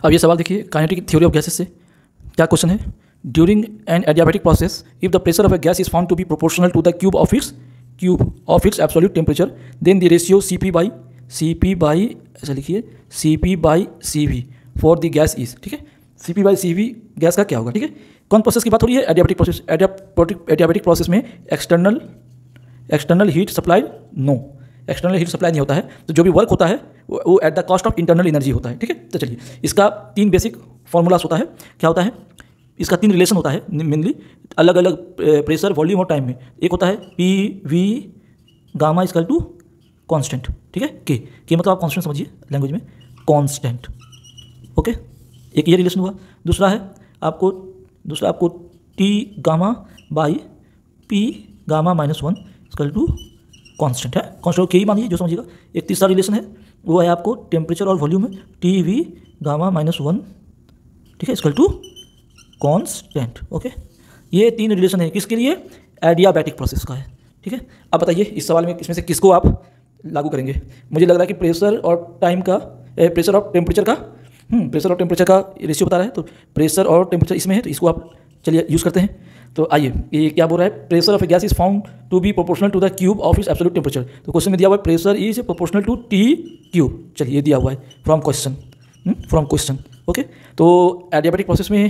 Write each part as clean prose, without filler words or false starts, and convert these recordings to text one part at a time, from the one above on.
अब ये सवाल देखिए, काइनेटिक थ्योरी ऑफ गैसेस से क्या क्वेश्चन है। During an adiabatic process if the pressure of a gas is found to be proportional to the cube of its absolute temperature then the ratio Cp by ऐसा लिखिए Cp/Cv for the gas is, ठीक है। Cp/Cv gas का क्या होगा, ठीक है। कौन प्रोसेस की बात हो रही है, एडियाबैटिक प्रोसेस। एडियाबैटिक प्रोसेस में external heat supply external heat supply नहीं होता है, तो जो भी वर्क होता है वो at the cost of internal energy होता है, ठीक है। तो चलिए, इसका 3 बेसिक फॉर्मूलास होता है। क्या होता है इसका, 3 रिलेशन होता है मेनली अलग अलग प्रेशर, वॉल्यूम और टाइम में। एक होता है PV gamma equal to constant, ठीक है। के मतलब आप कांस्टेंट समझिए लैंग्वेज में, कांस्टेंट, ओके। एक ये रिलेशन हुआ। दूसरा आपको T gamma by P gamma -1 equal to constant है, कांस्टेंट के ही मानिए जो समझिएगा। एक तीसरा रिलेशन है, वो है आपको टेम्परेचर और वॉल्यूम में TV गामा -1, ठीक है, इक्वल टू कांस्टेंट, ओके। ये 3 रिलेशन है किसके लिए, एडियाबैटिक प्रोसेस का है, ठीक है। अब बताइए इस सवाल में इसमें से किसको आप लागू करेंगे। मुझे लग रहा है कि प्रेशर और टेम्परेचर का रेशियो बता रहा है, तो प्रेशर और टेम्परेचर इसमें है, तो इसको आप चलिए यूज़ करते हैं। तो आइए, ये क्या बोल रहा है, pressure of a gas is found to be proportional to the cube of its absolute temperature. तो क्वेश्चन में दिया हुआ है pressure is proportional to T cube. चलिए, ये दिया हुआ है फ्रॉम क्वेश्चन, ओके। तो एडियाबैटिक प्रोसेस में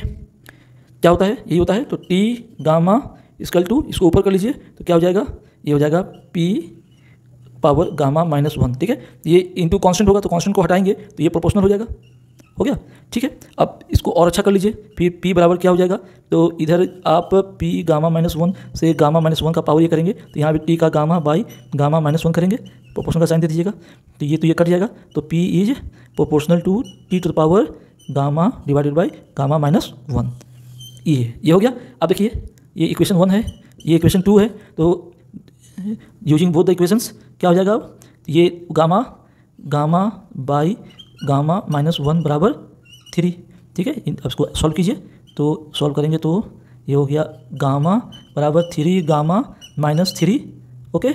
क्या होता है, यही होता है। तो T गामा इक्वल टू, इसको ऊपर कर लीजिए, तो क्या हो जाएगा, ये हो जाएगा P पावर गामा -1, ठीक है। ये इंटू कांस्टेंट होगा, तो कांस्टेंट को हटाएंगे तो ये प्रोपोर्शनल हो जाएगा, हो गया, ठीक है। अब इसको और अच्छा कर लीजिए, फिर P बराबर क्या हो जाएगा, तो इधर आप P गामा -1 से गामा -1 का पावर ये करेंगे, तो यहाँ पे T का गामा बाई गामा -1 करेंगे, प्रोपोर्शनल का साइन दे दीजिएगा, तो ये कट जाएगा। तो P is proportional to T to the power gamma divided by gamma -1, ये हो गया। अब देखिए, ये इक्वेशन 1 है, ये इक्वेशन 2 है, तो यूजिंग बोथ द इक्वेशंस क्या हो जाएगा, अब ये गामा बाई गामा -1 बराबर 3, ठीक है। अब इसको सॉल्व कीजिए, तो सॉल्व करेंगे तो ये हो गया गामा बराबर 3 गामा -3, ओके,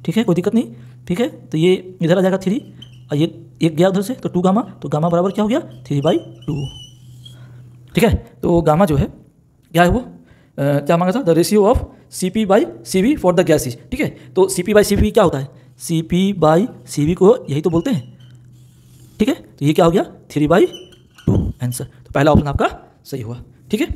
ठीक है, कोई दिक्कत नहीं, ठीक है। तो ये इधर आ जाएगा 3, और ये एक गया उधर से, तो 2 गामा, तो गामा बराबर क्या हो गया 3/2, ठीक है। तो गामा जो है क्या है, वो क्या मांगा था, the ratio of Cp/Cv for the gases, ठीक है। तो Cp/Cv क्या होता है, Cp/Cv को यही तो बोलते हैं, ठीक है। तो ये क्या हो गया 3/2 आंसर। तो पहला ऑप्शन आपका सही हुआ, ठीक है।